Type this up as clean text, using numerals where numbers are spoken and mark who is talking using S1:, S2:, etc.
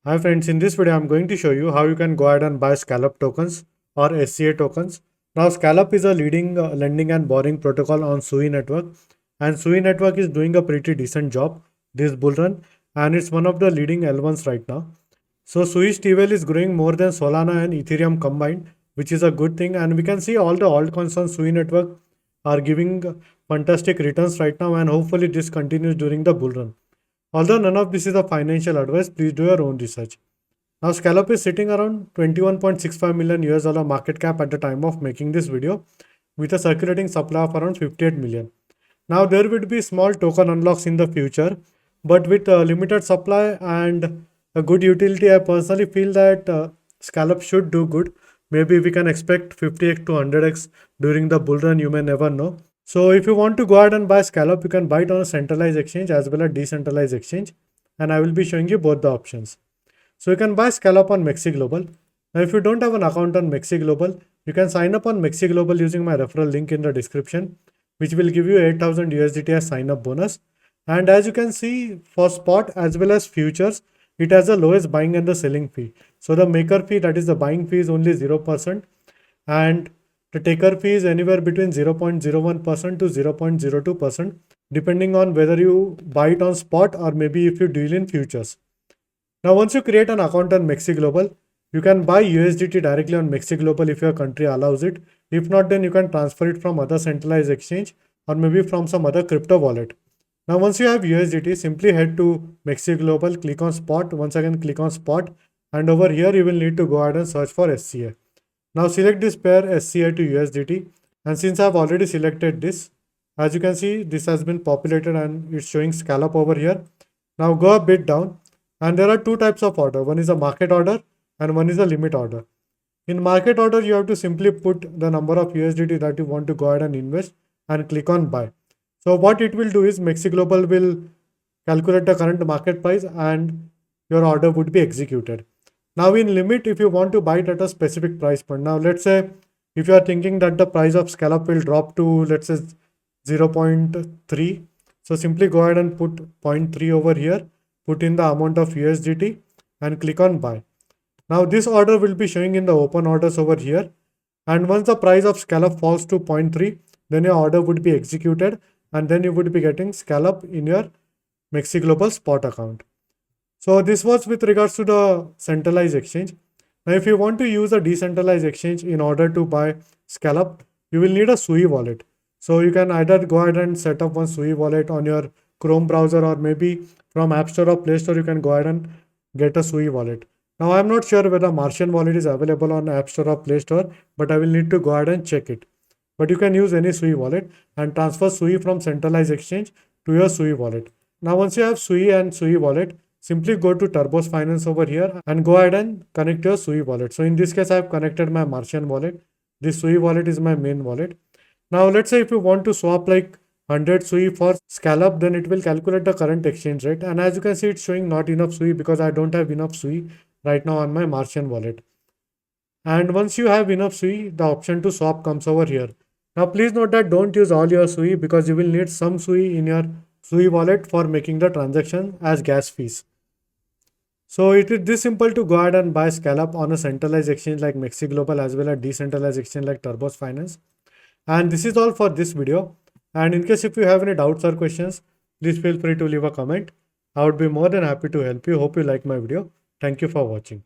S1: Hi friends, in this video I'm going to show you how you can go ahead and buy Scallop tokens or SCA tokens. Now Scallop is a leading lending and borrowing protocol on SUI network, and SUI network is doing a pretty decent job this bull run, and it's one of the leading L1s right now. So SUI TVL is growing more than Solana and Ethereum combined, which is a good thing, and we can see all the altcoins on SUI network are giving fantastic returns right now, and hopefully this continues during the bull run. Although none of this is a financial advice, please do your own research. Now, Scallop is sitting around 21.65 million US dollar market cap at the time of making this video, with a circulating supply of around 58 million. Now, there would be small token unlocks in the future, but with a limited supply and a good utility, I personally feel that Scallop should do good. Maybe we can expect 50x to 100x during the bull run, you may never know. So if you want to go ahead and buy Scallop, you can buy it on a centralized exchange as well as decentralized exchange. And I will be showing you both the options. So you can buy Scallop on Mexc Global. Now if you don't have an account on Mexc Global, you can sign up on Mexc Global using my referral link in the description, which will give you 8,000 USDT as sign up bonus. And as you can see, for spot as well as futures, it has the lowest buying and the selling fee. So the maker fee, that is the buying fee, is only 0%, and the taker fee is anywhere between 0.01% to 0.02%, depending on whether you buy it on spot or maybe if you deal in futures. Now, once you create an account on Mexc Global, you can buy USDT directly on Mexc Global if your country allows it. If not, then you can transfer it from other centralized exchange or maybe from some other crypto wallet. Now, once you have USDT, simply head to Mexc Global, click on spot. Once again, click on spot, and over here you will need to go ahead and search for SCA. Now select this pair SCA to USDT, and since I've already selected this, as you can see, this has been populated and it's showing Scallop over here. Now go a bit down, and there are two types of order. One is a market order and one is a limit order. In market order, you have to simply put the number of USDT that you want to go ahead and invest and click on buy. So what it will do is Mexc Global will calculate the current market price and your order would be executed. Now in limit, if you want to buy it at a specific price point, now let's say if you are thinking that the price of Scallop will drop to, let's say, 0.3, so simply go ahead and put 0.3 over here, put in the amount of USDT and click on buy. Now this order will be showing in the open orders over here, and once the price of Scallop falls to 0.3, then your order would be executed and then you would be getting Scallop in your Mexc Global spot account. So this was with regards to the centralized exchange. Now, if you want to use a decentralized exchange in order to buy Scallop, you will need a SUI wallet. So you can either go ahead and set up one SUI wallet on your Chrome browser, or maybe from App Store or Play Store, you can go ahead and get a SUI wallet. Now, I'm not sure whether Martian wallet is available on App Store or Play Store, but I will need to go ahead and check it. But you can use any SUI wallet and transfer SUI from centralized exchange to your SUI wallet. Now, once you have SUI and SUI wallet, simply go to Turbos Finance over here and go ahead and connect your SUI wallet. So in this case, I have connected my Martian wallet. This SUI wallet is my main wallet. Now let's say if you want to swap like 100 SUI for Scallop, then it will calculate the current exchange rate. And as you can see, it's showing not enough SUI because I don't have enough SUI right now on my Martian wallet. And once you have enough SUI, the option to swap comes over here. Now please note that don't use all your SUI because you will need some SUI in your SUI wallet for making the transaction as gas fees. So it is this simple to go ahead and buy Scallop on a centralized exchange like Mexc Global as well as decentralized exchange like Turbos Finance. And this is all for this video. And in case if you have any doubts or questions, please feel free to leave a comment. I would be more than happy to help you. Hope you like my video. Thank you for watching.